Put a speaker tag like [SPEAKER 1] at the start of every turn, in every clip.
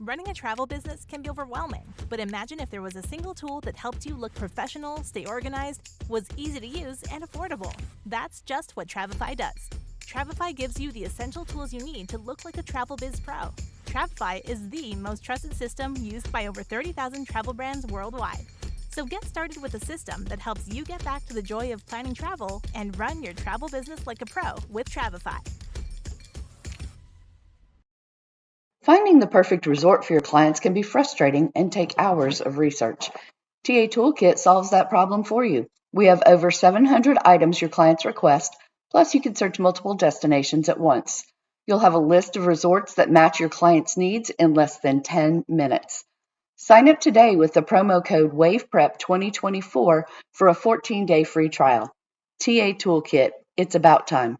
[SPEAKER 1] Running a travel business can be overwhelming, but imagine if there was a single tool that helped you look professional, stay organized, was easy to use, and affordable. That's just what Travefy does. Travefy gives you the essential tools you need to look like a travel biz pro. Travefy is the most trusted system used by over 30,000 travel brands worldwide. So get started with a system that helps you get back to the joy of planning travel and run your travel business like a pro with Travefy.
[SPEAKER 2] Finding the perfect resort for your clients can be frustrating and take hours of research. TA Toolkit solves that problem for you. We have over 700 items your clients request, plus you can search multiple destinations at once. You'll have a list of resorts that match your clients' needs in less than 10 minutes. Sign up today with the promo code WAVEPREP2024 for a 14-day free trial. TA Toolkit, it's about time.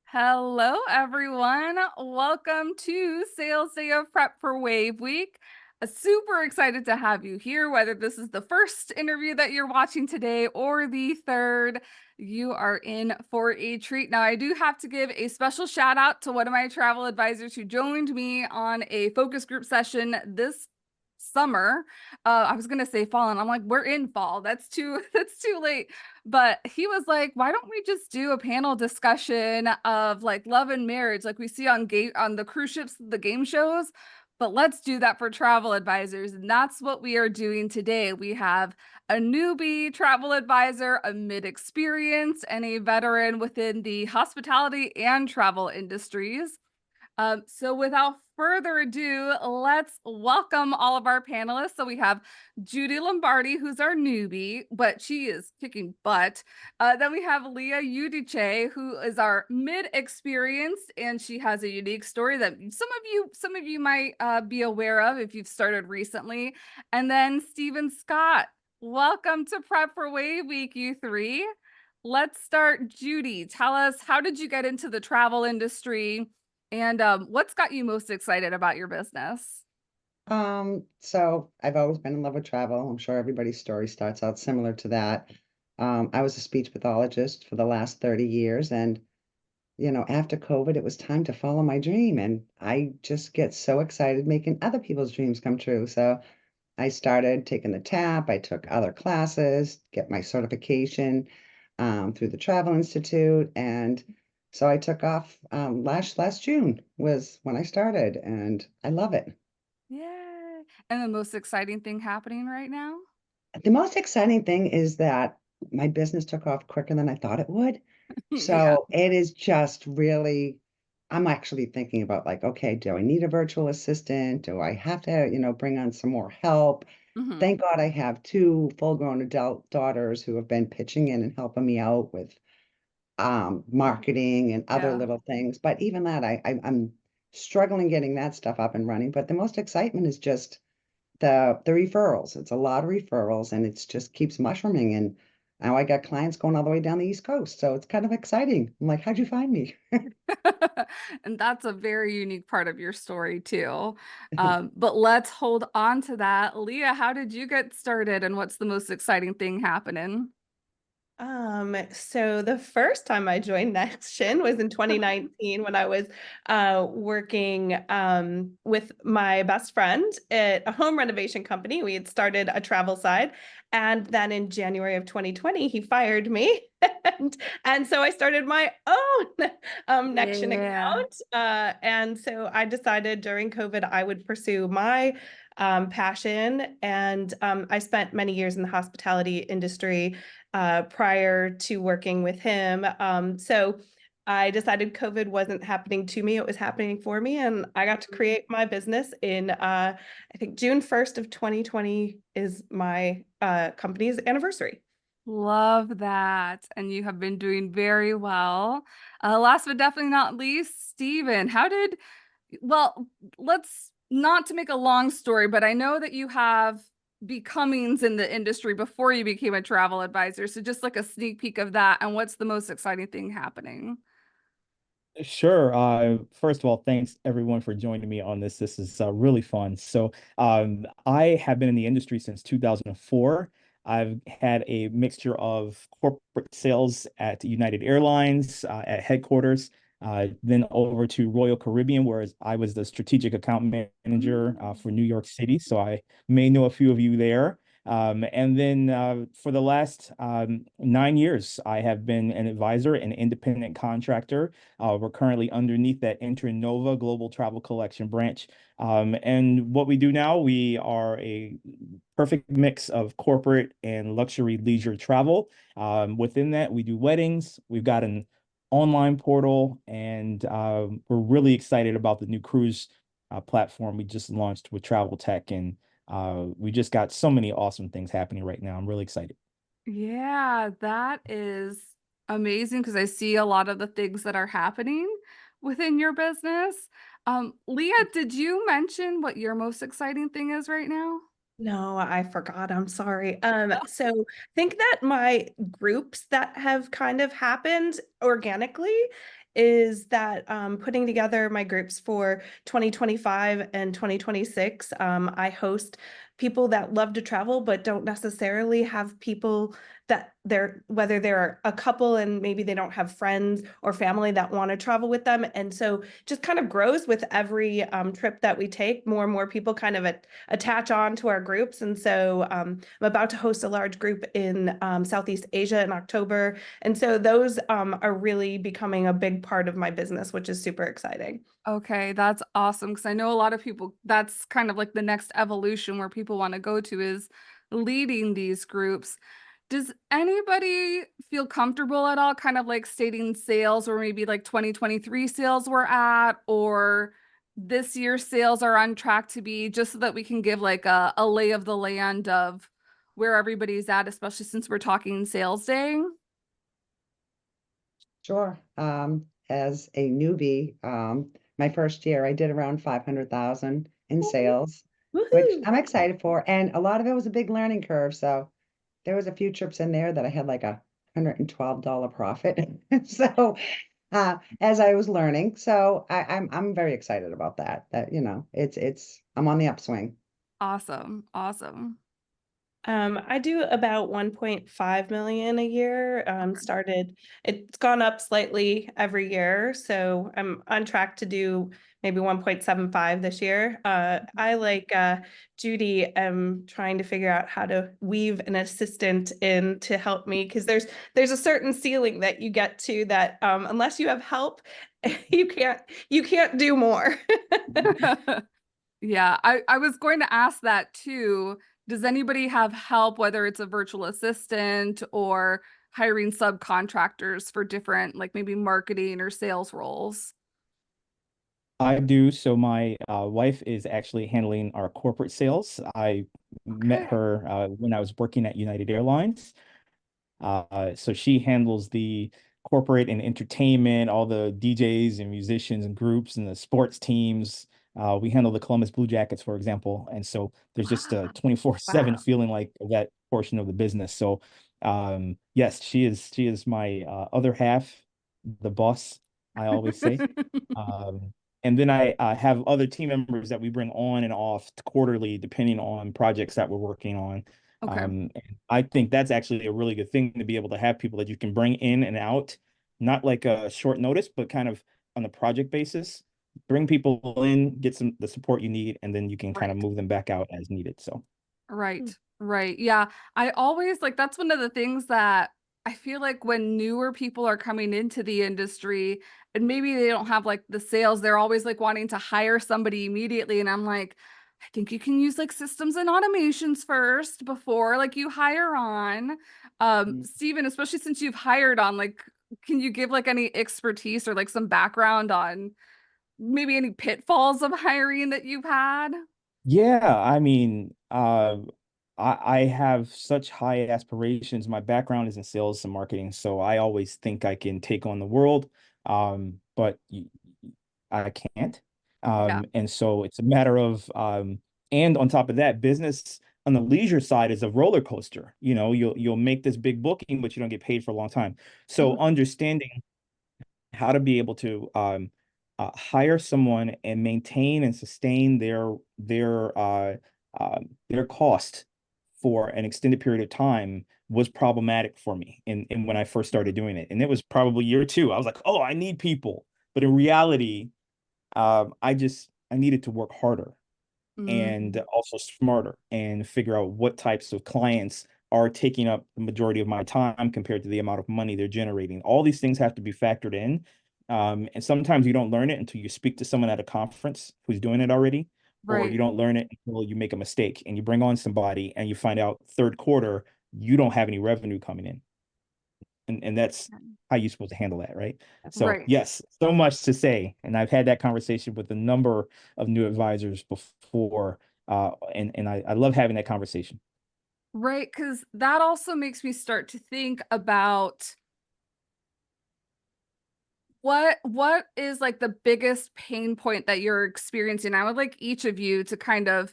[SPEAKER 3] Hello, everyone. Welcome to Sales Day of Prep for Wave Week. Super excited to have you here, whether this is the first interview that you're watching today or the third. You are in for a treat. Now, I do have to give a special shout out to one of my travel advisors who joined me on a focus group session this summer. I was gonna say fall, and I'm like, we're in fall. That's too late. But he was like, why don't we just do a panel discussion of like love and marriage, like we see on the cruise ships, the game shows, but let's do that for travel advisors. And that's what we are doing today. We have a newbie travel advisor, a mid-experience, and a veteran within the hospitality and travel industries. So without further ado, let's welcome all of our panelists. So we have Judi Lombardi, who's our newbie, but she is kicking butt. Then we have Leah Iudice, who is our mid-experienced, and she has a unique story that some of you might be aware of if you've started recently. And then Stephen Scott. Welcome to Prep for Wave Week, you three. Let's start. Judi, tell us, how did you get into the travel industry? And what's got you most excited about your business?
[SPEAKER 4] So I've always been in love with travel. I'm sure everybody's story starts out similar to that. I was a speech pathologist for the last 30 years, and after COVID, it was time to follow my dream, and I just get so excited making other people's dreams come true. So I started taking the TAP, I took other classes, get my certification through the Travel Institute, and so I took off last June was when I started, and I love it.
[SPEAKER 3] Yeah. And the most exciting thing happening right now?
[SPEAKER 4] The most exciting thing is that my business took off quicker than I thought it would.
[SPEAKER 3] Yeah.
[SPEAKER 4] So it is just really, I'm actually thinking about like, okay, do I need a virtual assistant? Do I have to, bring on some more help?
[SPEAKER 3] Mm-hmm.
[SPEAKER 4] Thank God I have two full-grown adult daughters who have been pitching in and helping me out with marketing and other
[SPEAKER 3] Yeah.
[SPEAKER 4] little things. But even that, I'm struggling getting that stuff up and running. But the most excitement is just the referrals. It's a lot of referrals, and it's just keeps mushrooming. And now I got clients going all the way down the East Coast. So it's kind of exciting. I'm like, how'd you find me?
[SPEAKER 3] And that's a very unique part of your story too. But let's hold on to that. Leah, how did you get started and what's the most exciting thing happening?
[SPEAKER 5] So the first time I joined NextGen was in 2019 when I was working with my best friend at a home renovation company. We had started a travel side, and then in January of 2020, he fired me. And so I started my own NextGen
[SPEAKER 3] Yeah.
[SPEAKER 5] account. And so I decided during COVID I would pursue my passion. And I spent many years in the hospitality industry prior to working with him. So I decided COVID wasn't happening to me, it was happening for me. And I got to create my business in, I think June 1st of 2020 is my company's anniversary.
[SPEAKER 3] Love that. And you have been doing very well. Last but definitely not least, Stephen, well, let's not to make a long story, but I know that you have becomings in the industry before you became a travel advisor. So just like a sneak peek of that and what's the most exciting thing happening?
[SPEAKER 6] Sure. First of all, thanks everyone for joining me on this. This is really fun. I have been in the industry since 2004. I've had a mixture of corporate sales at United Airlines, at headquarters, then over to Royal Caribbean, where I was the strategic account manager for New York City. So I may know a few of you there. And then for the last 9 years, I have been an advisor and independent contractor. We're currently underneath that Intranova Global Travel Collection branch. And what we do now, we are a perfect mix of corporate and luxury leisure travel. Within that, we do weddings. We've got an online portal, and we're really excited about the new cruise platform we just launched with Travel Tech, and we just got so many awesome things happening right now. I'm really excited.
[SPEAKER 3] Yeah, that is amazing because I see a lot of the things that are happening within your business. Leah, did you mention what your most exciting thing is right now?
[SPEAKER 5] No, I forgot. I'm sorry. So I think that my groups that have kind of happened organically is that putting together my groups for 2025 and 2026. I host people that love to travel but don't necessarily have people that whether they're a couple and maybe they don't have friends or family that want to travel with them. And so just kind of grows with every trip that we take. More and more people kind of attach on to our groups. And so I'm about to host a large group in Southeast Asia in October. And so those are really becoming a big part of my business, which is super exciting.
[SPEAKER 3] Okay, that's awesome because I know a lot of people, that's kind of like the next evolution where people want to go to is leading these groups. Does anybody feel comfortable at all kind of like stating sales or maybe like 2023 sales we're at or this year's sales are on track to be just so that we can give like a lay of the land of where everybody's at, especially since we're talking sales day?
[SPEAKER 4] Sure. As a newbie, my first year I did around 500,000 in sales, which
[SPEAKER 5] Woohoo!
[SPEAKER 4] I'm excited for. And a lot of it was a big learning curve. So there was a few trips in there that I had like a $112 profit. So as I was learning, so I'm very excited about that. That it's I'm on the upswing.
[SPEAKER 3] Awesome. Awesome.
[SPEAKER 5] I do about 1.5 million a year. It's gone up slightly every year, so I'm on track to do maybe 1.75 this year. I like Judi am trying to figure out how to weave an assistant in to help me because there's a certain ceiling that you get to that unless you have help, you can't do more.
[SPEAKER 3] Yeah, I was going to ask that too. Does anybody have help, whether it's a virtual assistant or hiring subcontractors for different, like maybe marketing or sales roles?
[SPEAKER 6] I do. So my wife is actually handling our corporate sales. I met
[SPEAKER 3] Okay.
[SPEAKER 6] her when I was working at United Airlines. So she handles the corporate and entertainment, all the DJs and musicians and groups and the sports teams. We handle the Columbus Blue Jackets, for example. And so there's just a 24/7
[SPEAKER 5] Wow.
[SPEAKER 6] feeling like that portion of the business. So yes, she is my other half, the boss, I always say. Um, and then I have other team members that we bring on and off quarterly, depending on projects that we're working on.
[SPEAKER 3] Okay.
[SPEAKER 6] And I think that's actually a really good thing to be able to have people that you can bring in and out, not like a short notice, but kind of on a project basis. Bring people in, get the support you need, and then you can kind of
[SPEAKER 3] Right.
[SPEAKER 6] move them back out as needed. So
[SPEAKER 3] Right, right. Yeah. I always like that's one of the things that I feel like when newer people are coming into the industry and maybe they don't have like the sales, they're always like wanting to hire somebody immediately. And I'm like, I think you can use like systems and automations first before like you hire on. Stephen, especially since you've hired on, like, can you give like any expertise or like some background on maybe any pitfalls of hiring that you've had?
[SPEAKER 6] yeah, I mean, I have such high aspirations. My background is in sales and marketing, so I always think I can take on the world, but I can't.
[SPEAKER 3] Yeah.
[SPEAKER 6] And so it's a matter of, and on top of that, business on the leisure side is a roller coaster. You'll make this big booking, but you don't get paid for a long time. So understanding how to be able to hire someone and maintain and sustain their cost for an extended period of time was problematic for me in when I first started doing it. And it was probably year two. I was like, oh, I need people. But in reality, I needed to work harder and
[SPEAKER 3] Mm,
[SPEAKER 6] also smarter and figure out what types of clients are taking up the majority of my time compared to the amount of money they're generating. All these things have to be factored in. And sometimes you don't learn it until you speak to someone at a conference who's doing it already, or you
[SPEAKER 3] right.
[SPEAKER 6] don't learn it until you make a mistake and you bring on somebody and you find out third quarter, you don't have any revenue coming in. And that's how you're supposed to handle that, right? So
[SPEAKER 3] Right.
[SPEAKER 6] yes, so much to say. And I've had that conversation with a number of new advisors before. And I love having that conversation.
[SPEAKER 3] Right. Because that also makes me start to think about what is like the biggest pain point that you're experiencing. I would like each of you to kind of,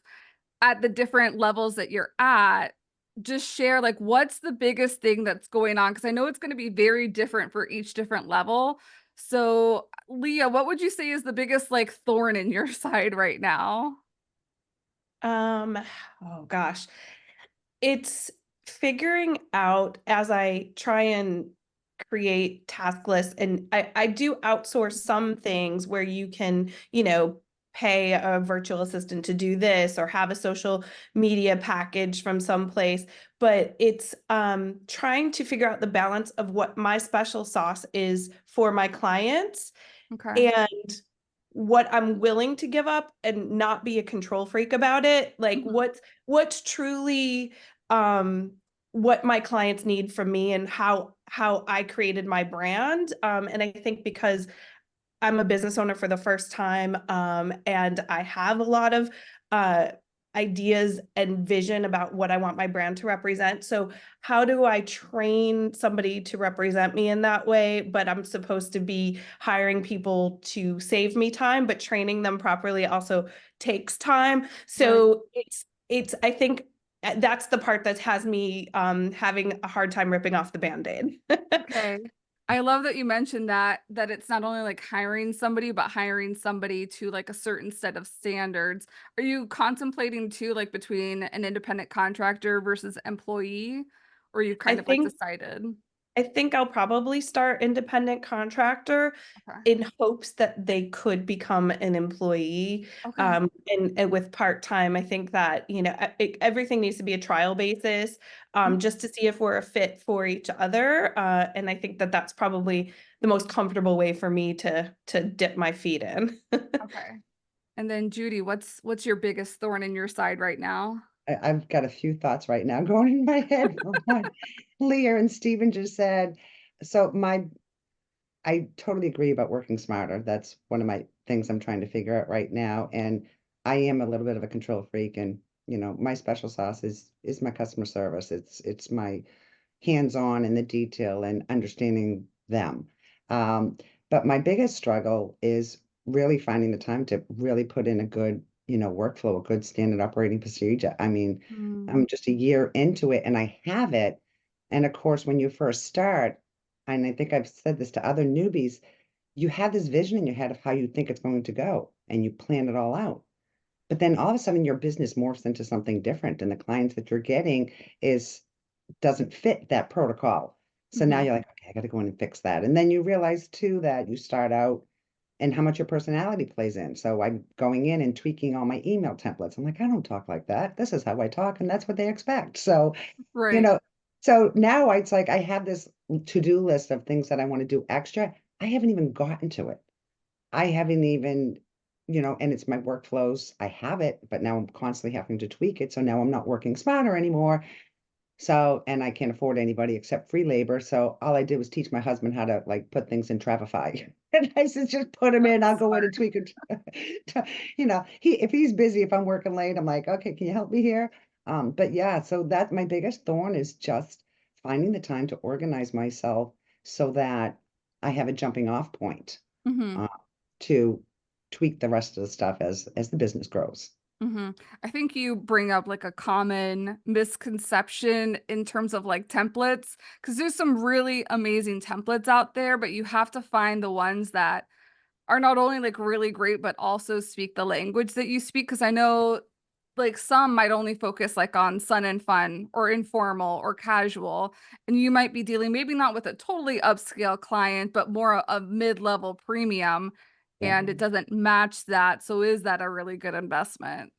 [SPEAKER 3] at the different levels that you're at, just share like what's the biggest thing that's going on, because I know it's going to be very different for each different level. So Leah, what would you say is the biggest like thorn in your side right now?
[SPEAKER 5] Oh gosh. It's figuring out as I try and create task lists, and I do outsource some things where you can, pay a virtual assistant to do this or have a social media package from someplace. But it's trying to figure out the balance of what my special sauce is for my clients
[SPEAKER 3] Okay.
[SPEAKER 5] and what I'm willing to give up and not be a control freak about it. Like
[SPEAKER 3] Mhm.
[SPEAKER 5] what's truly um what my clients need from me and how I created my brand. And I think because I'm a business owner for the first time, and I have a lot of uh, ideas and vision about what I want my brand to represent. So, how do I train somebody to represent me in that way? But I'm supposed to be hiring people to save me time, but training them properly also takes time.
[SPEAKER 3] Right.
[SPEAKER 5] So it's I think that's the part that has me having a hard time ripping off the Band-Aid.
[SPEAKER 3] Okay. I love that you mentioned that it's not only like hiring somebody, but hiring somebody to like a certain set of standards. Are you contemplating too, like between an independent contractor versus employee, or you
[SPEAKER 5] I
[SPEAKER 3] kind of like
[SPEAKER 5] think
[SPEAKER 3] decided?
[SPEAKER 5] I think I'll probably start independent contractor
[SPEAKER 3] Okay.
[SPEAKER 5] in hopes that they could become an employee.
[SPEAKER 3] Okay.
[SPEAKER 5] And with part-time, I think that, everything needs to be a trial basis, just to see if we're a fit for each other. And I think that that's probably the most comfortable way for me to dip my feet in.
[SPEAKER 3] Okay. And then Judy, what's your biggest thorn in your side right now?
[SPEAKER 4] I've got a few thoughts right now going in my head from what Leah and Stephen just said. So I totally agree about working smarter. That's one of my things I'm trying to figure out right now. And I am a little bit of a control freak, and my special sauce is my customer service. It's my hands-on in the detail and understanding them. Um, but my biggest struggle is really finding the time to really put in a good, workflow, a good standard operating procedure. I mean,
[SPEAKER 3] Mm,
[SPEAKER 4] I'm just a year into it and I have it. And of course, when you first start, and I think I've said this to other newbies, you have this vision in your head of how you think it's going to go and you plan it all out. But then all of a sudden your business morphs into something different and the clients that you're getting is doesn't fit that protocol. So now
[SPEAKER 3] mhm.
[SPEAKER 4] you're like, okay, I got to go in and fix that. And then you realize too that you start out and how much your personality plays in. So I'm going in and tweaking all my email templates. I'm like, I don't talk like that. This is how I talk, and that's what they expect. So, you
[SPEAKER 3] Right.
[SPEAKER 4] know, so now it's like I have this to-do list of things that I want to do extra. I haven't even gotten to it. I haven't even, and it's my workflows. I have it, but now I'm constantly having to tweak it. So now I'm not working smarter anymore. So, and I can't afford anybody except free labor. So all I did was teach my husband how to like put things in Travify. And I said, just put them in. I'll go in and tweak it. If he's busy, if I'm working late, I'm like, okay, can you help me here? But yeah, so that my biggest thorn is just finding the time to organize myself so that I have a jumping off point
[SPEAKER 3] Mhm.
[SPEAKER 4] uh, to tweak the rest of the stuff as the business grows.
[SPEAKER 3] I think you bring up like a common misconception in terms of like templates, because there's some really amazing templates out there, but you have to find the ones that are not only like really great, but also speak the language that you speak. Because I know like some might only focus like on sun and fun or informal or casual, and you might be dealing maybe not with a totally upscale client, but more a mid-level premium,
[SPEAKER 4] Yeah.
[SPEAKER 3] and it doesn't match that. So is that a really good investment?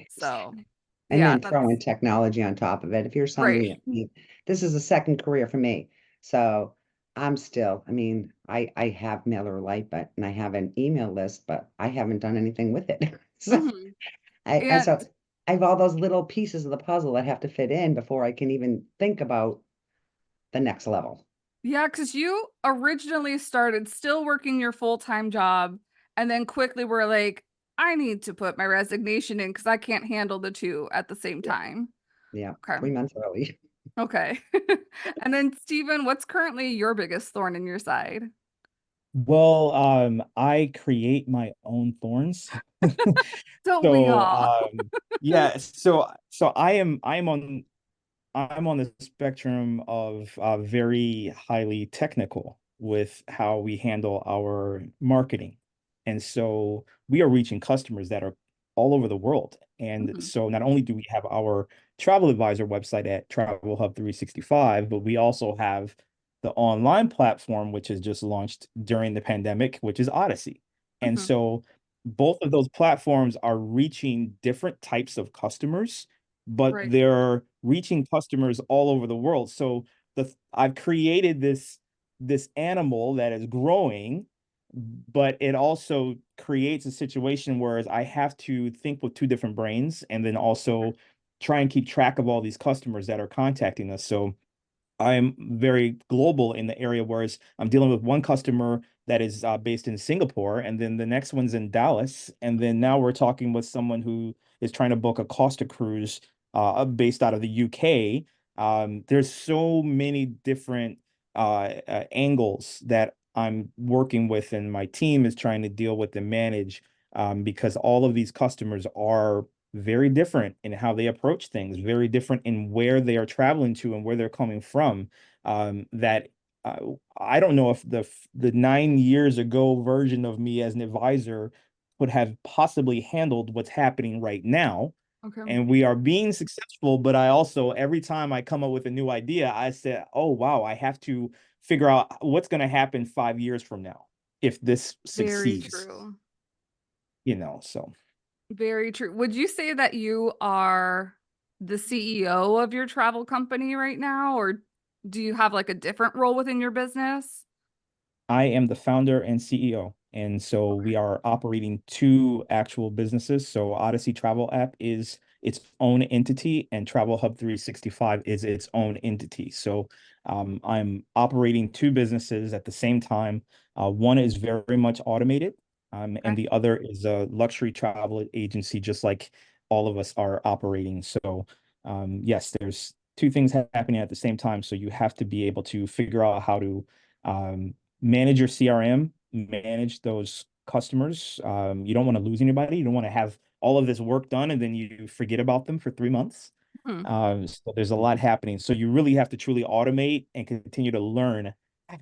[SPEAKER 3] So
[SPEAKER 4] Exactly. And
[SPEAKER 3] yeah,
[SPEAKER 4] then throw in
[SPEAKER 3] that's
[SPEAKER 4] technology on top of it. If you're someone,
[SPEAKER 3] right.
[SPEAKER 4] this is a second career for me. So I'm still, I mean, I have MailerLite, but and I have an email list, but I haven't done anything with it. So
[SPEAKER 3] Mhm.
[SPEAKER 4] so
[SPEAKER 3] And
[SPEAKER 4] I have all those little pieces of the puzzle that have to fit in before I can even think about the next level.
[SPEAKER 3] yeah, because you originally started still working your full-time job and then quickly were like, I need to put my resignation in because I can't handle the two at the same
[SPEAKER 4] Yeah.
[SPEAKER 3] time.
[SPEAKER 4] Yeah.
[SPEAKER 3] Okay.
[SPEAKER 4] 3 months early.
[SPEAKER 3] Okay. And then Stephen, what's currently your biggest thorn in your side?
[SPEAKER 6] Well, I create my own thorns.
[SPEAKER 3] Don't we
[SPEAKER 6] So,
[SPEAKER 3] all?
[SPEAKER 6] yeah, so I'm on the spectrum of very highly technical with how we handle our marketing. And so we are reaching customers that are all over the world. And
[SPEAKER 3] Mhm.
[SPEAKER 6] so not only do we have our travel advisor website at Travel Hub 365, but we also have the online platform, which has just launched during the pandemic, which is Odyssey. And
[SPEAKER 3] Mhm.
[SPEAKER 6] so both of those platforms are reaching different types of customers, but
[SPEAKER 3] Right.
[SPEAKER 6] they're reaching customers all over the world. So I've created this animal that is growing, but it also creates a situation where I have to think with two different brains and then also try and keep track of all these customers that are contacting us. So I'm very global in the area, whereas I'm dealing with one customer that is based in Singapore, and then the next one's in Dallas, and then now we're talking with someone who is trying to book a Costa cruise based out of the UK. There's so many different angles that I'm working with, and my team is trying to deal with and manage because all of these customers are very different in how they approach things, very different in where they are traveling to and where they're coming from. That uh, I don't know if the 9 years ago version of me as an advisor could have possibly handled what's happening right now.
[SPEAKER 3] Okay.
[SPEAKER 6] And we are being successful, but I also, every time I come up with a new idea, I said, oh, wow, I have to figure out what's going to happen 5 years from now if this
[SPEAKER 3] Very
[SPEAKER 6] succeeds,
[SPEAKER 3] true.
[SPEAKER 6] so.
[SPEAKER 3] Very true. Would you say that you are the CEO of your travel company right now, or do you have like a different role within your business?
[SPEAKER 6] I am the founder and CEO. And so
[SPEAKER 3] Okay.
[SPEAKER 6] we are operating two actual businesses. So Odyssey Travel app is its own entity, and Travel Hub 365 is its own entity. So I'm operating two businesses at the same time. One is very much automated, and
[SPEAKER 3] Okay.
[SPEAKER 6] the other is a luxury travel agency, just like all of us are operating. So yes, there's two things happening at the same time. So you have to be able to figure out how to manage your CRM, manage those customers. You don't want to lose anybody. You don't want to have all of this work done and then you forget about them for 3 months.
[SPEAKER 3] Hmm.
[SPEAKER 6] So there's a lot happening. So you really have to truly automate and continue to learn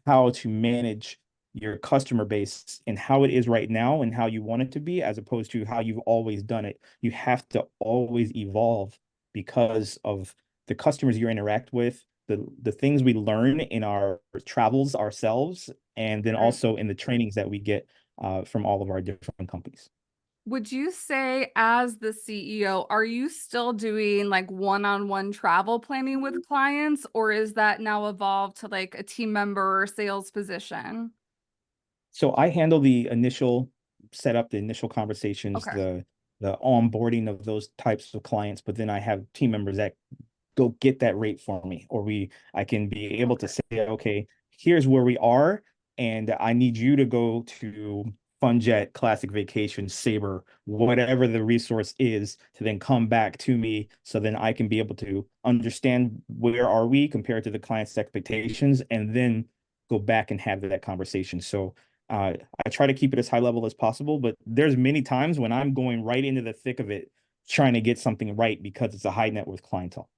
[SPEAKER 6] how to manage your customer base and how it is right now and how you want it to be, as opposed to how you've always done it. You have to always evolve because of the customers you interact with, the things we learn in our travels ourselves, and then
[SPEAKER 3] Right.
[SPEAKER 6] also in the trainings that we get from all of our different companies.
[SPEAKER 3] Would you say, as the CEO, are you still doing like one-on-one travel planning with clients, or is that now evolved to like a team member or sales position?
[SPEAKER 6] So I handle the initial setup, the initial conversations,
[SPEAKER 3] Okay.
[SPEAKER 6] the onboarding of those types of clients, but then I have team members that go get that rate for me, or I can be able to
[SPEAKER 3] Okay.
[SPEAKER 6] say, okay, here's where we are, and I need you to go to FunJet, Classic Vacation, Sabre, whatever the resource is, to then come back to me, so then I can be able to understand where are we compared to the client's expectations, and then go back and have that conversation. So I try to keep it as high level as possible, but there's many times when I'm going right into the thick of it, trying to get something right because it's a high net worth clientele.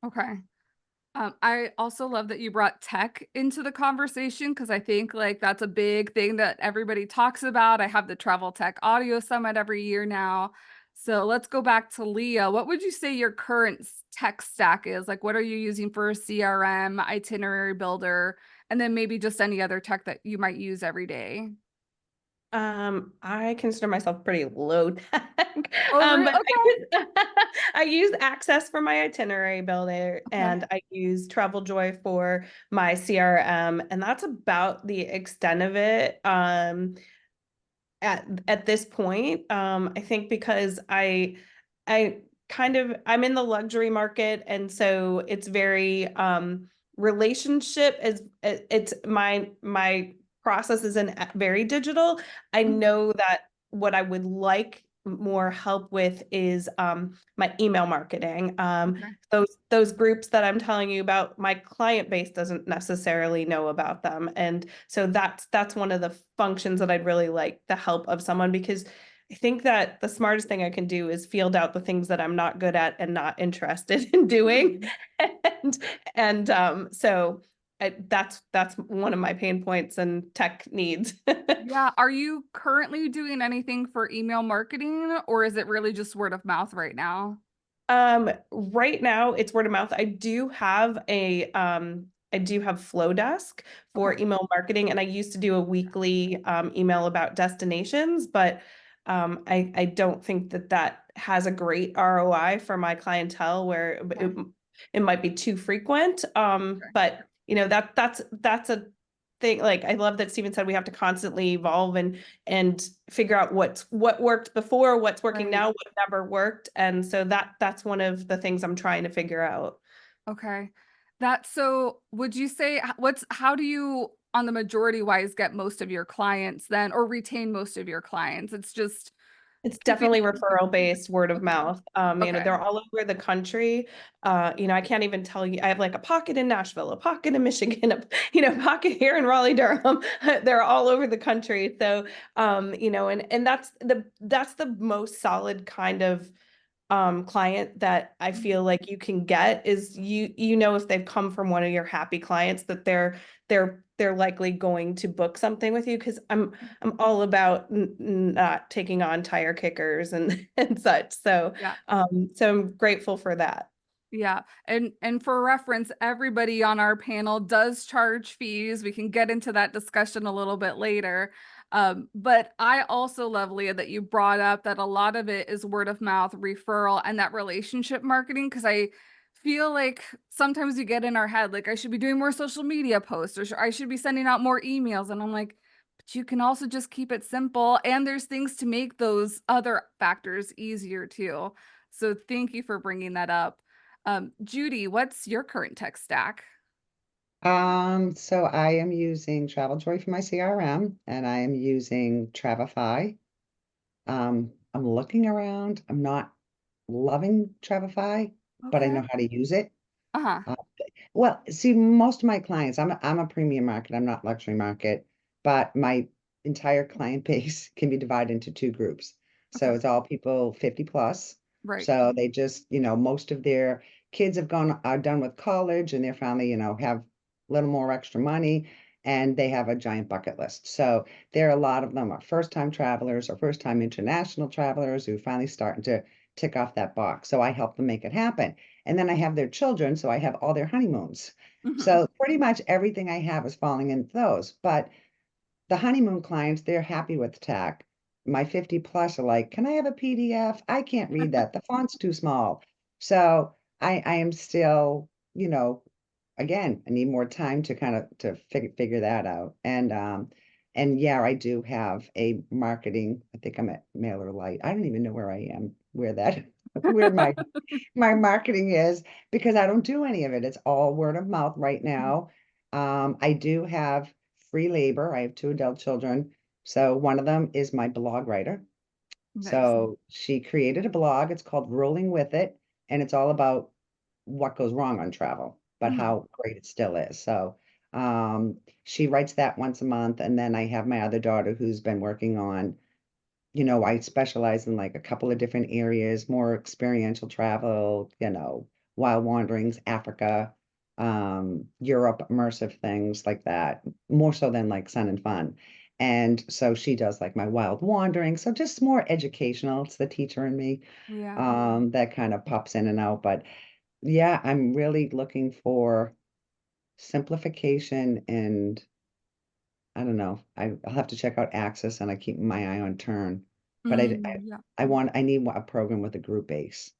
[SPEAKER 3] Okay. I also love that you brought tech into the conversation because I think like that's a big thing that everybody talks about. I have the Travel Tech Audio Summit every year now. So let's go back to Leah. What would you say your current tech stack is? Like, what are you using for CRM, itinerary builder, and then maybe just any other tech that you might use every day?
[SPEAKER 5] I consider myself pretty low tech.
[SPEAKER 3] Oh,
[SPEAKER 5] But
[SPEAKER 3] okay.
[SPEAKER 5] I use Access for my itinerary builder,
[SPEAKER 3] Okay.
[SPEAKER 5] and I use Traveljoy for my CRM, and that's about the extent of it. At this point, I think because I'm in the luxury market, and so it's very relationship is it's my process isn't very digital. I
[SPEAKER 3] Mhm.
[SPEAKER 5] know that what I would like more help with is my email marketing.
[SPEAKER 3] Okay.
[SPEAKER 5] Those groups that I'm telling you about, my client base doesn't necessarily know about them. And so that's one of the functions that I'd really like the help of someone, because I think that the smartest thing I can do is field out the things that I'm not good at and not interested in doing.
[SPEAKER 3] Mhm.
[SPEAKER 5] And that's one of my pain points and tech needs.
[SPEAKER 3] Yeah. Are you currently doing anything for email marketing, or is it really just word of mouth right now?
[SPEAKER 5] Right now it's word of mouth. I do have Flowdesk
[SPEAKER 3] Okay.
[SPEAKER 5] for email marketing, and I used to do a weekly email about destinations, but I don't think that that has a great ROI for my clientele, where
[SPEAKER 3] Okay.
[SPEAKER 5] it might be too frequent.
[SPEAKER 3] Okay.
[SPEAKER 5] But that's a thing. Like, I love that Steven said we have to constantly evolve and figure out what worked before, what's working
[SPEAKER 3] Right.
[SPEAKER 5] now, what never worked. And so that's one of the things I'm trying to figure out.
[SPEAKER 3] Okay. So would you say how do you on the majority wise get most of your clients then, or retain most of your clients? It's just
[SPEAKER 5] It's
[SPEAKER 3] keeping
[SPEAKER 5] definitely referral based, word of
[SPEAKER 3] Okay.
[SPEAKER 5] mouth.
[SPEAKER 3] Okay.
[SPEAKER 5] They're all over the country. I can't even tell you. I have like a pocket in Nashville, a pocket in Michigan, pocket here in Raleigh, Durham. They're all over the country. So, and that's the most solid kind of client that I feel like you can get, is if they've come from one of your happy clients, that they're likely going to book something with you, because I'm all about not taking on tire kickers and and such. So
[SPEAKER 3] Yeah.
[SPEAKER 5] I'm grateful for that.
[SPEAKER 3] Yeah. And for reference, everybody on our panel does charge fees. We can get into that discussion a little bit later. But I also love, Leah, that you brought up that a lot of it is word of mouth, referral, and that relationship marketing. Because I feel like sometimes we get in our head, like I should be doing more social media posts, or I should be sending out more emails. And I'm like, but you can also just keep it simple. And there's things to make those other factors easier too. So thank you for bringing that up. Judi, what's your current tech stack?
[SPEAKER 4] So I am using Traveljoy for my CRM, and I am using Travify. I'm looking around. I'm not loving Travify, but I
[SPEAKER 3] Okay.
[SPEAKER 4] know how to use it.
[SPEAKER 3] Uh-huh.
[SPEAKER 4] Uh, well, see, most of my clients, I'm a premium market, I'm not luxury market, but my entire client base can be divided into two groups.
[SPEAKER 3] Okay.
[SPEAKER 4] So it's all people 50 plus.
[SPEAKER 3] Right.
[SPEAKER 4] So they just, most of their kids are done with college, and their family, have a little more extra money, and they have a giant bucket list. So there are a lot of them are first-time travelers or first-time international travelers who finally starting to tick off that box. So I help them make it happen. And then I have their children, so I have all their honeymoons.
[SPEAKER 3] Hmm.
[SPEAKER 4] So pretty much everything I have is falling into those. But the honeymoon clients, they're happy with tech. My 50 plus are like, can I have a PDF? I can't read that. The font's too small. So I am still, again, I need more time to kind of to figure that out. And yeah, I do have a marketing, I think I'm at Mailer Lite. I don't even know where I am, where my marketing is, because I don't do any of it. It's all word of mouth right now. I do have free labor. I have two adult children. So one of them is my blog writer.
[SPEAKER 3] Nice.
[SPEAKER 4] So she created a blog. It's called Rolling With It, and it's all about what goes wrong on travel, but
[SPEAKER 3] Mhm.
[SPEAKER 4] how great it still is. So she writes that once a month. And then I have my other daughter who's been working on, I specialize in like a couple of different areas, more experiential travel, wild wanderings, Africa, Europe, immersive things like that, more so than like sun and fun. And so she does like my wild wandering. So just more educational. It's the teacher in me
[SPEAKER 3] Yeah.
[SPEAKER 4] that kind of pops in and out. But yeah, I'm really looking for simplification, and I don't know. I'll have to check out Access, and I keep my eye on Turn. But
[SPEAKER 3] Yeah.
[SPEAKER 4] I need a program with a group base.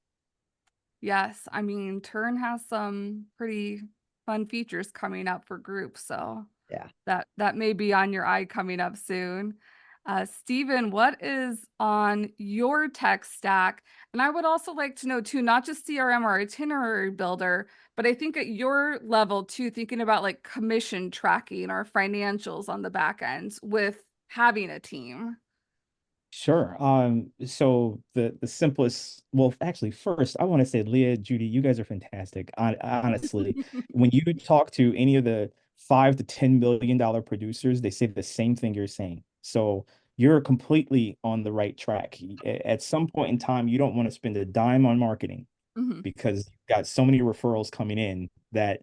[SPEAKER 3] Yes. I mean, Turn has some pretty fun features coming up for groups, so
[SPEAKER 4] Yeah.
[SPEAKER 3] that may be on your eye coming up soon. Stephen, what is on your tech stack? And I would also like to know too, not just CRM or itinerary builder, but I think at your level too, thinking about like commission tracking or financials on the back end with having a team.
[SPEAKER 6] Sure. So the simplest, well, actually, first, I want to say, Leah, Judy, you guys are fantastic. Honestly, when you talk to any of the $5 to $10 million producers, they say the same thing you're saying. So you're completely on the right track. At some point in time, you don't want to spend a dime on marketing
[SPEAKER 3] Mhm.
[SPEAKER 6] because you've got so many referrals coming in that,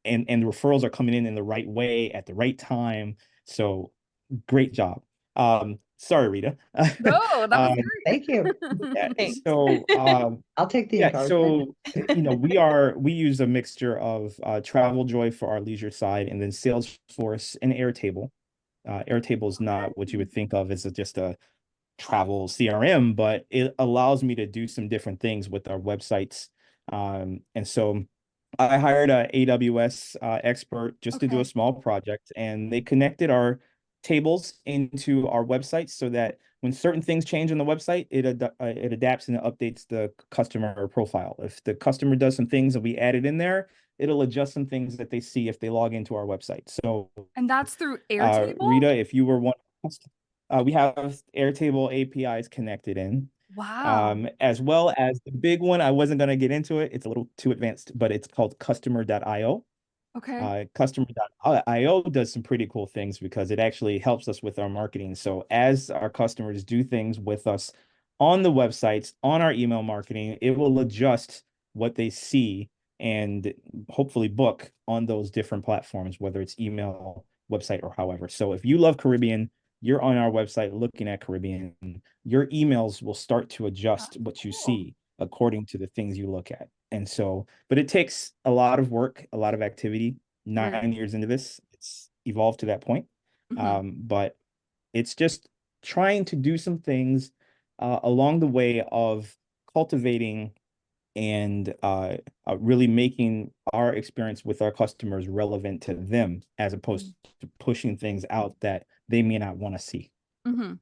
[SPEAKER 6] and the referrals are coming in the right way at the right time. So great job. Sorry, Rita.
[SPEAKER 3] No, that was
[SPEAKER 6] Um,
[SPEAKER 4] Thank you.
[SPEAKER 6] yeah,
[SPEAKER 5] Thanks.
[SPEAKER 6] so
[SPEAKER 4] I'll take the
[SPEAKER 6] yeah,
[SPEAKER 4] encouragement.
[SPEAKER 6] so we use a mixture of Traveljoy for our leisure side and then Salesforce and Airtable. Airtable is not what you would think of as just a travel CRM, but it allows me to do some different things with our websites. And so I hired a AWS expert just to do a
[SPEAKER 3] okay.
[SPEAKER 6] small project, and they connected our tables into our website so that when certain things change on the website, it adapts and it updates the customer profile. If the customer does some things that we added in there, it'll adjust some things that they see if they log into our website. So
[SPEAKER 3] And that's through Airtable?
[SPEAKER 6] Rita, if you were one, we have Airtable APIs connected in,
[SPEAKER 3] Wow.
[SPEAKER 6] as well as the big one. I wasn't going to get into it. It's a little too advanced, but it's called customer.io.
[SPEAKER 3] Okay.
[SPEAKER 6] Customer.io does some pretty cool things because it actually helps us with our marketing. So as our customers do things with us on the websites, on our email marketing, it will adjust what they see and hopefully book on those different platforms, whether it's email, website, or however. So if you love Caribbean, you're on our website looking at Caribbean, your emails will start to adjust what you
[SPEAKER 3] Cool.
[SPEAKER 6] see according to the things you look at. And so, but it takes a lot of work, a lot of activity.
[SPEAKER 3] Right.
[SPEAKER 6] 9 years into this, it's evolved to that point.
[SPEAKER 3] Mhm.
[SPEAKER 6] But it's just trying to do some things along the way of cultivating and really making our experience with our customers relevant to them as opposed to pushing things out that they may not want to see.
[SPEAKER 3] Mhm.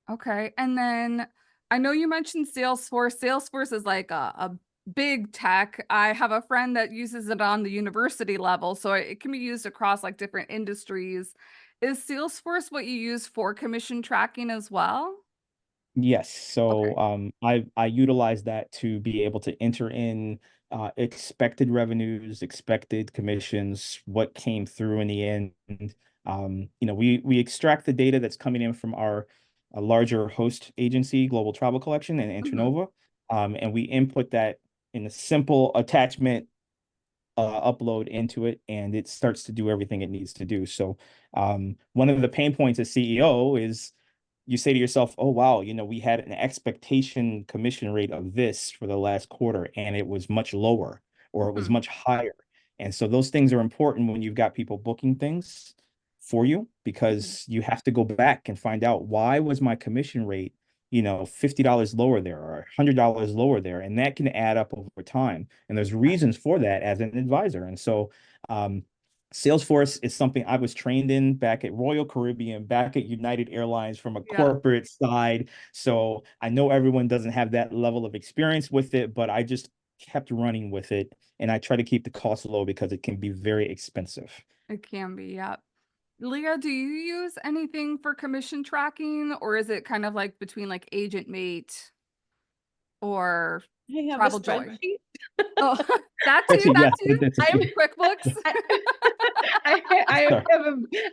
[SPEAKER 3] Okay. And then I know you mentioned Salesforce. Salesforce is like a big tech. I have a friend that uses it on the university level, so it can be used across like different industries. Is Salesforce what you use for commission tracking as well?
[SPEAKER 6] Yes, so
[SPEAKER 3] Okay.
[SPEAKER 6] I utilize that to be able to enter in expected revenues, expected commissions, what came through in the end. We extract the data that's coming in from our larger host agency, Global Travel Collection and
[SPEAKER 3] Mhm.
[SPEAKER 6] Intranova, and we input that in a simple attachment upload into it, and it starts to do everything it needs to do. So one of the pain points as CEO is you say to yourself, oh, wow, we had an expectation commission rate of this for the last quarter, and it was much lower or it was
[SPEAKER 3] Mhm.
[SPEAKER 6] much higher. And so those things are important when you've got people booking things for you,
[SPEAKER 3] Mhm.
[SPEAKER 6] because you have to go back and find out why was my commission rate, $50 lower there or $100 lower there. And that can add up over time. And there's reasons for that as an advisor. And so, Salesforce is something I was trained in back at Royal Caribbean, back at United Airlines from a
[SPEAKER 3] Yeah.
[SPEAKER 6] corporate side. So I know everyone doesn't have that level of experience with it, but I just kept running with it. And I try to keep the cost low because it can be very expensive.
[SPEAKER 3] It can be, yeah. Leah, do you use anything for commission tracking, or is it kind of like between like Agent Mate or
[SPEAKER 5] I have a
[SPEAKER 3] Travel Joy?
[SPEAKER 5] spreadsheet.
[SPEAKER 3] Oh, that too,
[SPEAKER 6] Actually,
[SPEAKER 3] that
[SPEAKER 6] yeah,
[SPEAKER 3] too.
[SPEAKER 6] that's a
[SPEAKER 5] I'm
[SPEAKER 3] QuickBooks.
[SPEAKER 5] I, I
[SPEAKER 6] Sorry.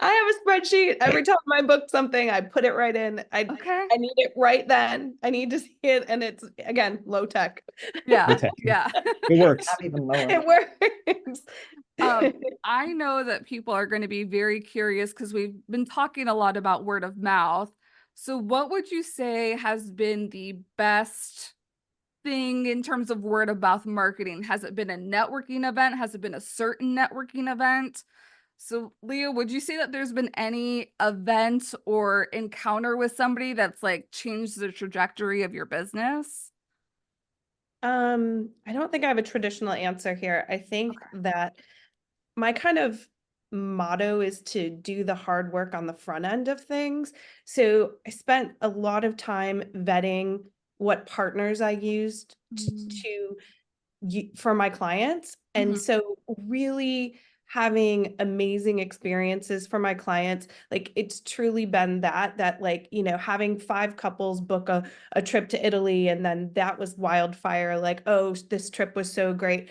[SPEAKER 5] have a spreadsheet. Every time I book something, I put it right in.
[SPEAKER 3] Okay.
[SPEAKER 5] I need it right then. I need to see it, and it's again low tech.
[SPEAKER 3] Yeah.
[SPEAKER 6] Okay.
[SPEAKER 3] Yeah.
[SPEAKER 6] It works.
[SPEAKER 4] Not even lower.
[SPEAKER 5] It works.
[SPEAKER 3] I know that people are going to be very curious because we've been talking a lot about word of mouth. So what would you say has been the best thing in terms of word of mouth marketing? Has it been a networking event? Has it been a certain networking event? So Leah, would you say that there's been any event or encounter with somebody that's like changed the trajectory of your business?
[SPEAKER 5] I don't think I have a traditional answer here. I think that my kind of motto is to do the hard work on the front end of things. So I spent a lot of time vetting what partners I used
[SPEAKER 3] Mm.
[SPEAKER 5] to for my clients. And
[SPEAKER 3] Mhm.
[SPEAKER 5] so really having amazing experiences for my clients, like it's truly been that like, having 5 couples book a trip to Italy, and then that was wildfire, like, oh, this trip was so great.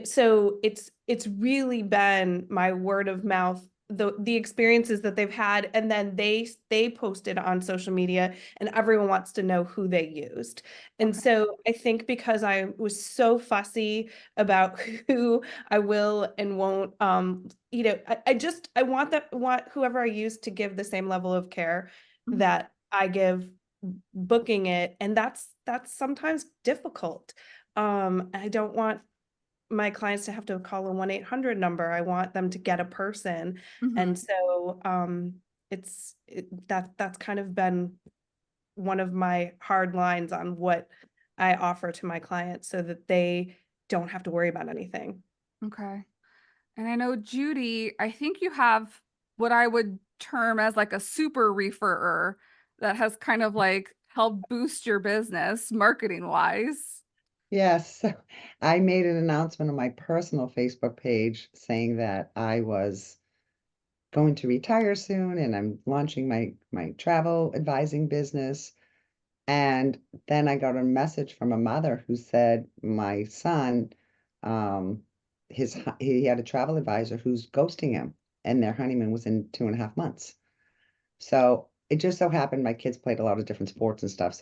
[SPEAKER 5] So it's really been my word of mouth, the experiences that they've had, and then they posted on social media, and everyone wants to know who they used. And
[SPEAKER 3] Okay.
[SPEAKER 5] so I think because I was so fussy about who I will and won't, I want whoever I use to give the same level of care
[SPEAKER 3] Mhm.
[SPEAKER 5] that I give booking it. And that's sometimes difficult. I don't want my clients to have to call a 1-800 number. I want them to get a person.
[SPEAKER 3] Mhm.
[SPEAKER 5] And so that's kind of been one of my hard lines on what I offer to my clients so that they don't have to worry about anything.
[SPEAKER 3] Okay. And I know Judi, I think you have what I would term as like a super referrer that has kind of like helped boost your business marketing wise.
[SPEAKER 4] Yes, so I made an announcement on my personal Facebook page saying that I was going to retire soon and I'm launching my travel advising business. And then I got a message from a mother who said my son, um, he had a travel advisor who's ghosting him, and their honeymoon was in 2.5 months. So it just so happened my kids played a lot of different sports and stuff.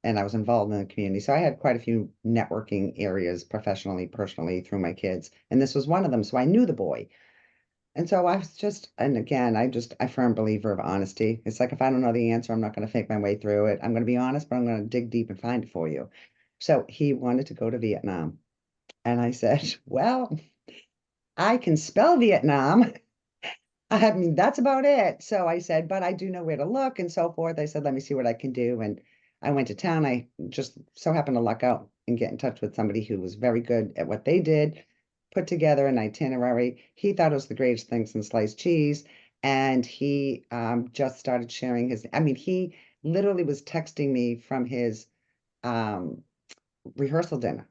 [SPEAKER 4] And I was involved in the community. So I had quite a few networking areas professionally, personally through my kids. And this was one of them. So I knew the boy. And so I was just, and again, I firm believer of honesty. It's like if I don't know the answer, I'm not going to fake my way through it. I'm going to be honest, but I'm going to dig deep and find it for you. So he wanted to go to Vietnam. And I said, well, I can spell Vietnam. I mean, that's about it. So I said, but I do know where to look and so forth. I said, let me see what I can do. And I went to town. I just so happened to luck out and get in touch with somebody who was very good at what they did, put together an itinerary. He thought it was the greatest thing since sliced cheese. And he just started sharing he literally was texting me from his um, rehearsal dinner.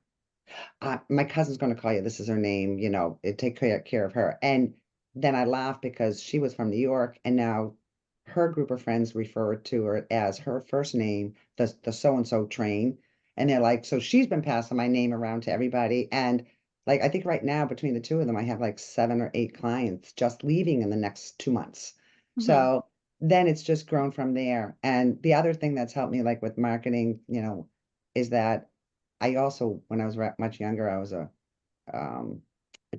[SPEAKER 4] My cousin's going to call you. This is her name. Take care of her. And then I laughed because she was from New York, and now her group of friends refer to her as her first name, the so and so train. And they're like, so she's been passing my name around to everybody. And like, I think right now between the two of them, I have like 7 or 8 clients just leaving in the next 2 months.
[SPEAKER 3] Mhm.
[SPEAKER 4] So then it's just grown from there. And the other thing that's helped me, like with marketing, is that I also, when I was much younger, I was a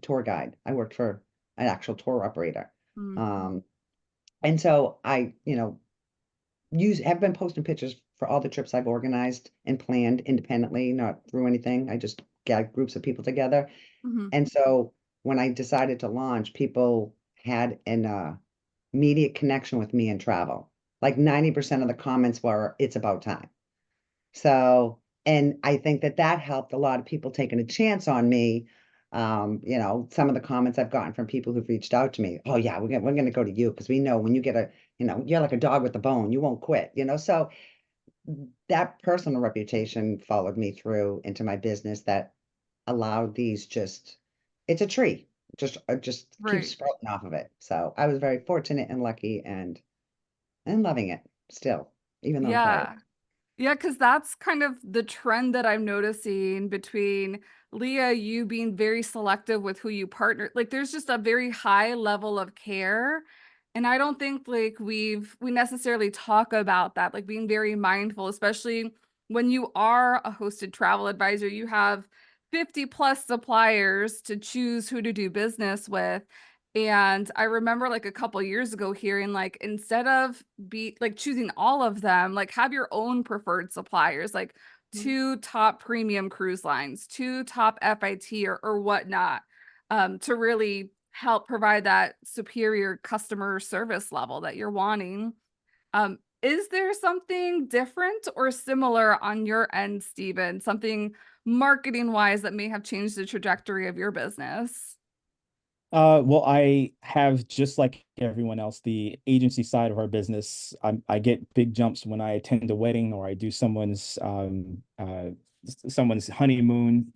[SPEAKER 4] tour guide. I worked for an actual tour operator.
[SPEAKER 3] Mhm.
[SPEAKER 4] Um, and so I, have been posting pictures for all the trips I've organized and planned independently, not through anything. I just get groups of people together.
[SPEAKER 3] Mhm.
[SPEAKER 4] And so when I decided to launch, people had an immediate connection with me in travel. Like 90% of the comments were, it's about time. So, and I think that helped a lot of people taking a chance on me. Some of the comments I've gotten from people who've reached out to me, oh yeah, we're gonna go to you because we know when you get you're like a dog with a bone, you won't quit. So that personal reputation followed me through into my business that allowed it's a tree, just keeps
[SPEAKER 3] Right.
[SPEAKER 4] sprouting off of it. So I was very fortunate and lucky and loving it still, even though I'm tired.
[SPEAKER 3] Yeah. Yeah, because that's kind of the trend that I'm noticing between Leah, you being very selective with who you partner. Like there's just a very high level of care. And I don't think like we necessarily talk about that, like being very mindful, especially when you are a hosted travel advisor, you have 50 plus suppliers to choose who to do business with. And I remember like a couple years ago hearing like instead of choosing all of them, like have your own preferred suppliers, like two top premium cruise lines, two top FIT or whatnot, to really help provide that superior customer service level that you're wanting. Is there something different or similar on your end, Stephen? Something marketing wise that may have changed the trajectory of your business?
[SPEAKER 6] Well, I have, just like everyone else, the agency side of our business. I get big jumps when I attend a wedding or I do someone's honeymoon.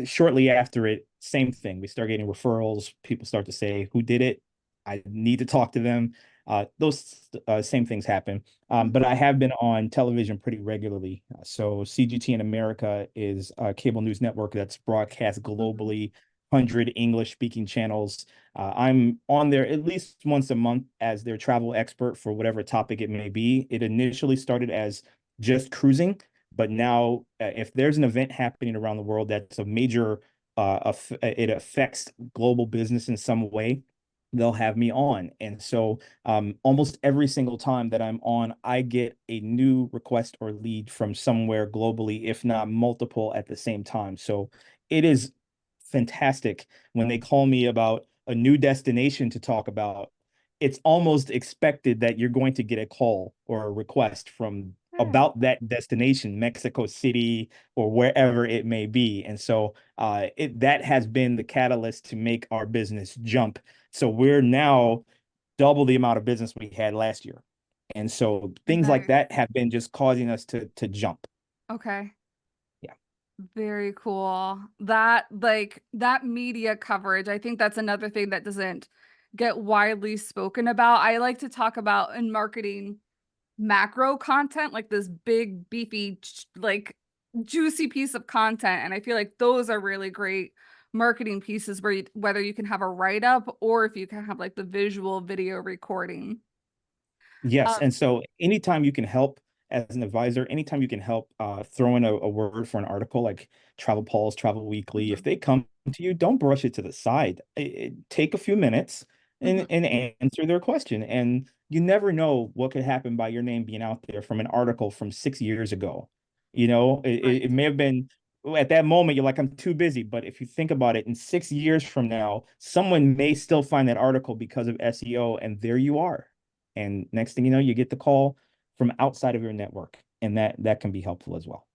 [SPEAKER 6] Shortly after it, same thing. We start getting referrals. People start to say, "Who did it? I need to talk to them." Those same things happen. But I have been on television pretty regularly. So CGT in America is a cable news network that's broadcast globally. 100 English speaking channels. I'm on there at least once a month as their travel expert for whatever topic it may be. It initially started as just cruising, but now if there's an event happening around the world that's a major, it affects global business in some way, they'll have me on. And so almost every single time that I'm on, I get a new request or lead from somewhere globally, if not multiple at the same time. So it is fantastic when they call me about a new destination to talk about. It's almost expected that you're going to get a call or a request from about that destination, Mexico City or wherever it may be. And so that has been the catalyst to make our business jump. So we're now double the amount of business we had last year. And so things like that have been just causing us to jump.
[SPEAKER 3] Okay.
[SPEAKER 6] Yeah.
[SPEAKER 3] Very cool. That media coverage, I think that's another thing that doesn't get widely spoken about. I like to talk about in marketing macro content, like this big beefy like juicy piece of content, and I feel like those are really great marketing pieces where whether you can have a write-up or if you can have like the visual video recording.
[SPEAKER 6] Yes. And so anytime you can help as an advisor, anytime you can help throw in a word for an article like Travel Pulse, Travel Weekly, if they come to you, don't brush it to the side. Take a few minutes and answer their question. And you never know what could happen by your name being out there from an article from 6 years ago. It may have been at that moment, you're like, I'm too busy. But if you think about it, in 6 years from now, someone may still find that article because of SEO, and there you are. And next thing you know, you get the call from outside of your network, and that can be helpful as well.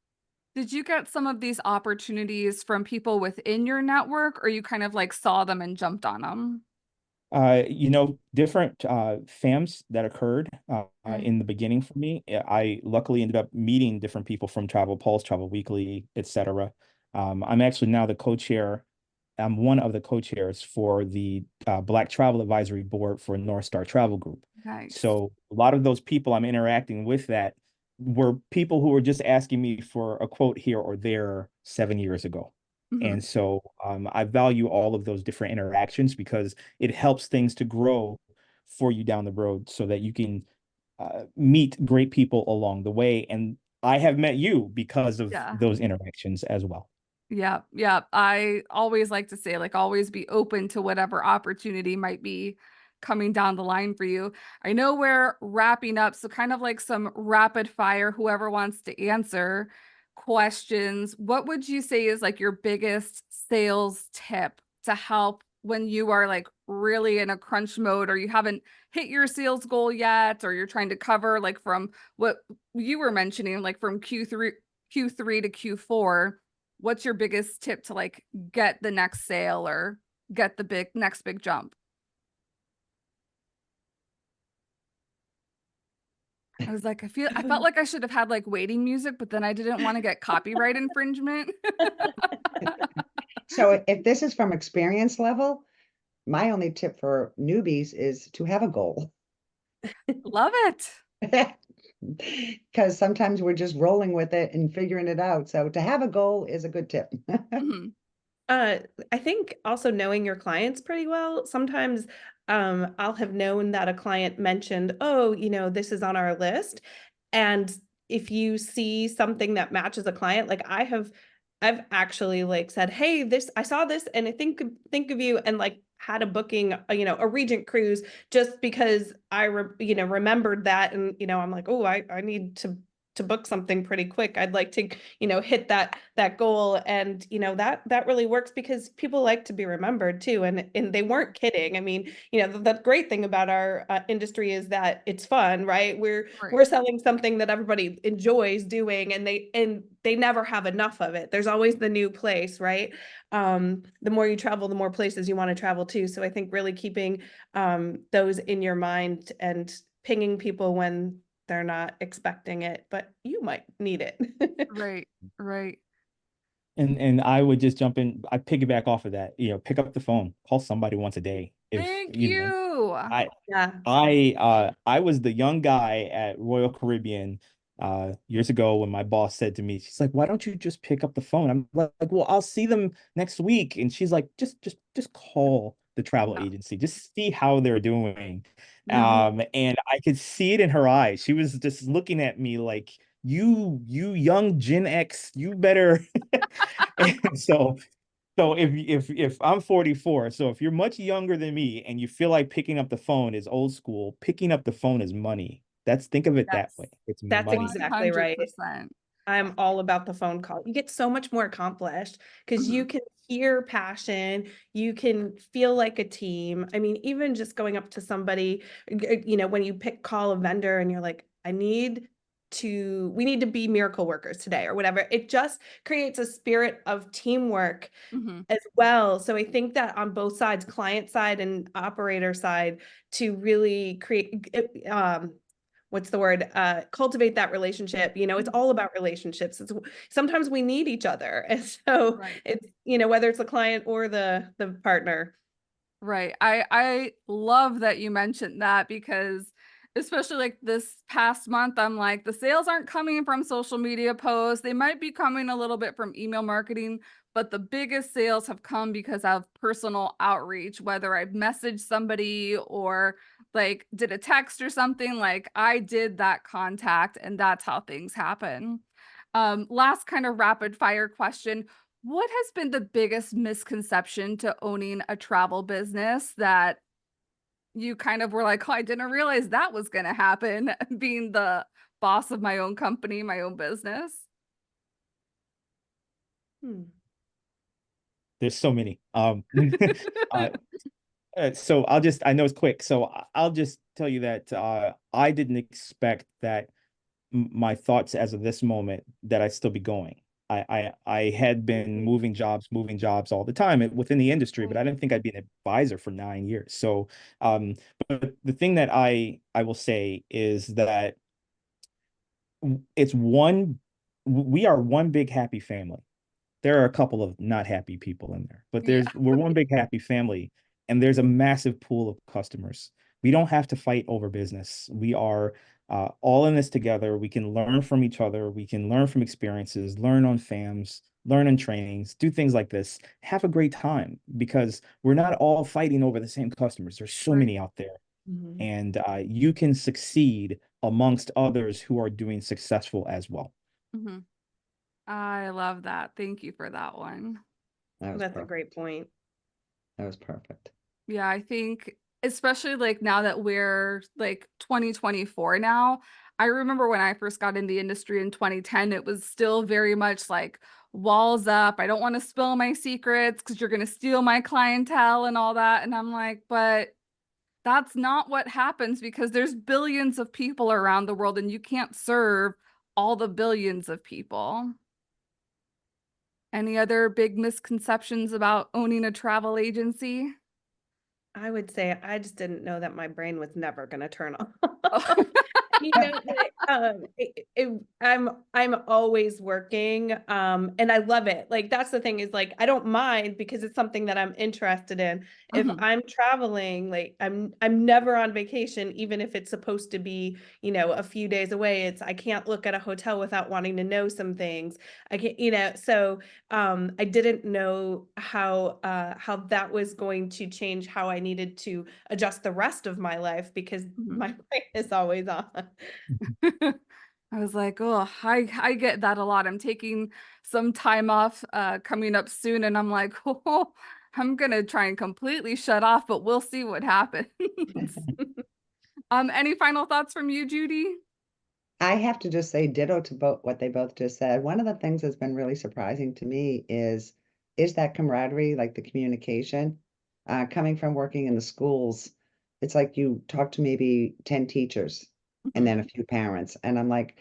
[SPEAKER 3] Did you get some of these opportunities from people within your network, or you kind of like saw them and jumped on them?
[SPEAKER 6] Different FAMs that occurred in the beginning for me. I luckily ended up meeting different people from Travel Pulse, Travel Weekly, etc. I'm actually now the co-chair. I'm one of the co-chairs for the Black Travel Advisory Board for North Star Travel Group.
[SPEAKER 3] Nice.
[SPEAKER 6] So a lot of those people I'm interacting with that were people who were just asking me for a quote here or there 7 years ago. And so I value all of those different interactions because it helps things to grow for you down the road so that you can meet great people along the way. And I have met you because of those interactions as well.
[SPEAKER 3] Yeah. Yeah. I always like to say, like, always be open to whatever opportunity might be coming down the line for you. I know we're wrapping up, so kind of like some rapid fire, whoever wants to answer questions. What would you say is like your biggest sales tip to help when you are like really in a crunch mode, or you haven't hit your sales goal yet, or you're trying to cover like from what you were mentioning, like from Q3 to Q4? What's your biggest tip to like get the next sale or get the next big jump? I was like, I felt like I should have had like waiting music, but then I didn't want to get copyright infringement.
[SPEAKER 4] So if this is from experience level, my only tip for newbies is to have a goal.
[SPEAKER 3] Love it.
[SPEAKER 4] Because sometimes we're just rolling with it and figuring it out. So to have a goal is a good tip.
[SPEAKER 5] I think also knowing your clients pretty well. Sometimes I'll have known that a client mentioned, oh, this is on our list. And if you see something that matches a client, like I have I've actually like said, hey, I saw this and I think of you, and like had a booking, a Regent cruise, just because I remembered that, and I'm like, oh, I need to book something pretty quick. I'd like to, hit that goal. And that really works, because people like to be remembered too. And they weren't kidding. I mean, the great thing about our industry is that it's fun, right? We're selling something that everybody enjoys doing, and they never have enough of it. There's always the new place, right? The more you travel, the more places you want to travel to. So I think really keeping those in your mind and pinging people when they're not expecting it, but you might need it.
[SPEAKER 3] Right, right.
[SPEAKER 6] And I would just jump in. I piggyback off of that. Pick up the phone, call somebody once a day. If
[SPEAKER 3] Thank you.
[SPEAKER 5] Yeah.
[SPEAKER 6] I was the young guy at Royal Caribbean years ago when my boss said to me, she's like, "Why don't you just pick up the phone?" I'm like, "Well, I'll see them next week." And she's like, "Just call the travel
[SPEAKER 3] Yeah.
[SPEAKER 6] agency. Just see how they're doing."
[SPEAKER 5] Mhm.
[SPEAKER 6] And I could see it in her eyes. She was just looking at me like, "You young Gen X, you better." And so if I'm 44, so if you're much younger than me and you feel like picking up the phone is old school, picking up the phone is money. Think of it that
[SPEAKER 3] Yes.
[SPEAKER 6] way. It's
[SPEAKER 5] That's
[SPEAKER 6] money.
[SPEAKER 5] exactly right.
[SPEAKER 3] 100%.
[SPEAKER 5] I'm all about the phone call. You get so much more accomplished because you
[SPEAKER 3] Mhm.
[SPEAKER 5] can hear passion, you can feel like a team. I mean, even just going up to somebody, when you call a vendor and you're like, we need to be miracle workers today or whatever. It just creates a spirit of teamwork
[SPEAKER 3] Mhm.
[SPEAKER 5] as well. So I think that on both sides, client side and operator side, to really create, what's the word, cultivate that relationship. It's all about relationships. Sometimes we need each other. And so
[SPEAKER 3] Right.
[SPEAKER 5] it's, whether it's the client or the partner.
[SPEAKER 3] Right. I love that you mentioned that, because especially like this past month, I'm like, the sales aren't coming from social media posts. They might be coming a little bit from email marketing, but the biggest sales have come because of personal outreach, whether I've messaged somebody or like did a text or something. Like I did that contact, and that's how things happen. Last kind of rapid fire question. What has been the biggest misconception to owning a travel business that you kind of were like, oh, I didn't realize that was going to happen, being the boss of my own company, my own business?
[SPEAKER 5] Hmm.
[SPEAKER 6] There's so many. uh, so I know it's quick. So I'll just tell you that I didn't expect that my thoughts as of this moment that I'd still be going. I had been moving jobs all the time within the industry, but I didn't think I'd be an advisor for 9 years. So, but the thing that I will say is that it's one, we are one big happy family. There are a couple of not happy people in there, but
[SPEAKER 3] Yeah.
[SPEAKER 6] we're one big happy family, and there's a massive pool of customers. We don't have to fight over business. We are all in this together. We can learn from each other. We can learn from experiences, learn on FAMs, learn on trainings, do things like this. Have a great time, because we're not all fighting over the same customers. There's so
[SPEAKER 3] Right.
[SPEAKER 6] many out there,
[SPEAKER 5] Mhm.
[SPEAKER 6] and you can succeed amongst others who are doing successful as well.
[SPEAKER 3] Mhm. I love that. Thank you for that one.
[SPEAKER 4] That was
[SPEAKER 5] That's a
[SPEAKER 4] perfect.
[SPEAKER 5] great point.
[SPEAKER 4] That was perfect.
[SPEAKER 3] Yeah, I think especially like now that we're like 2024 now, I remember when I first got in the industry in 2010, it was still very much like walls up. I don't want to spill my secrets because you're going to steal my clientele and all that. And I'm like, but that's not what happens, because there's billions of people around the world and you can't serve all the billions of people. Any other big misconceptions about owning a travel agency?
[SPEAKER 5] I would say I just didn't know that my brain was never going to turn on.
[SPEAKER 3] Oh.
[SPEAKER 5] I'm always working, and I love it. Like that's the thing, is like I don't mind because it's something that I'm interested in. If
[SPEAKER 3] Mhm.
[SPEAKER 5] I'm traveling, like I'm never on vacation, even if it's supposed to be, a few days away. I can't look at a hotel without wanting to know some things. I can't, so I didn't know how that was going to change how I needed to adjust the rest of my life, because
[SPEAKER 3] Mhm.
[SPEAKER 5] my brain is always on.
[SPEAKER 3] I was like, oh, I get that a lot. I'm taking some time off coming up soon, and I'm like, oh, I'm gonna try and completely shut off, but we'll see what happens. Any final thoughts from you, Judi?
[SPEAKER 4] I have to just say ditto to both what they both just said. One of the things that's been really surprising to me is that camaraderie, like the communication. Coming from working in the schools, it's like you talk to maybe 10 teachers and then a few parents. And I'm like,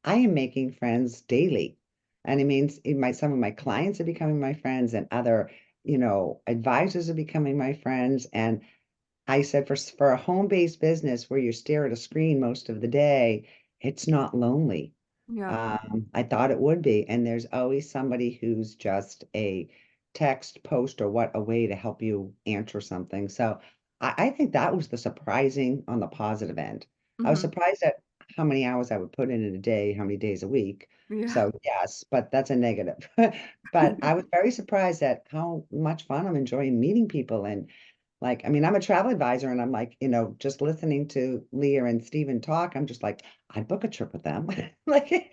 [SPEAKER 4] I am making friends daily. And it means some of my clients are becoming my friends and other, advisors are becoming my friends. And I said for a home-based business where you stare at a screen most of the day, it's not lonely.
[SPEAKER 3] Yeah.
[SPEAKER 4] I thought it would be, and there's always somebody who's just a text, post, or what a way to help you answer something. So I think that was the surprising on the positive end. I was surprised at how many hours I would put in a day, how many days a week.
[SPEAKER 3] Yeah.
[SPEAKER 4] So yes, but that's a negative. But I was very surprised at how much fun I'm enjoying meeting people and like, I mean, I'm a travel advisor and I'm like, just listening to Leah and Steven talk, I'm just like, I'd book a trip with them. Like,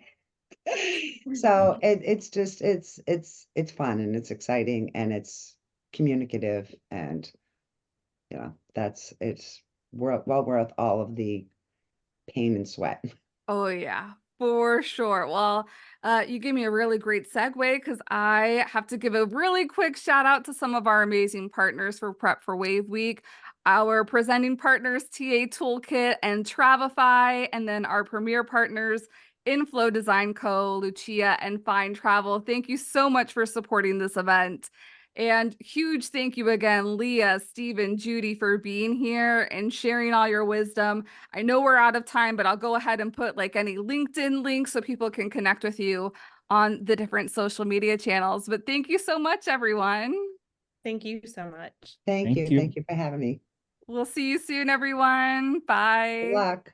[SPEAKER 4] so it's just it's fun and it's exciting and it's communicative and it's well worth all of the pain and sweat.
[SPEAKER 3] Oh yeah, for sure. Well, you gave me a really great segue because I have to give a really quick shout out to some of our amazing partners for Prep for Wave Week. Our presenting partners, TA Toolkit and Travify, and then our premier partners, Inflow Design Co., Lucia, and Fine Travel. Thank you so much for supporting this event. And huge thank you again, Leah, Steven, Judi, for being here and sharing all your wisdom. I know we're out of time, but I'll go ahead and put like any LinkedIn links so people can connect with you on the different social media channels. But thank you so much, everyone.
[SPEAKER 5] Thank you so much.
[SPEAKER 4] Thank
[SPEAKER 6] Thank
[SPEAKER 4] you.
[SPEAKER 6] you.
[SPEAKER 4] Thank you for having me.
[SPEAKER 3] We'll see you soon, everyone.
[SPEAKER 4] Good
[SPEAKER 3] Bye.
[SPEAKER 4] luck.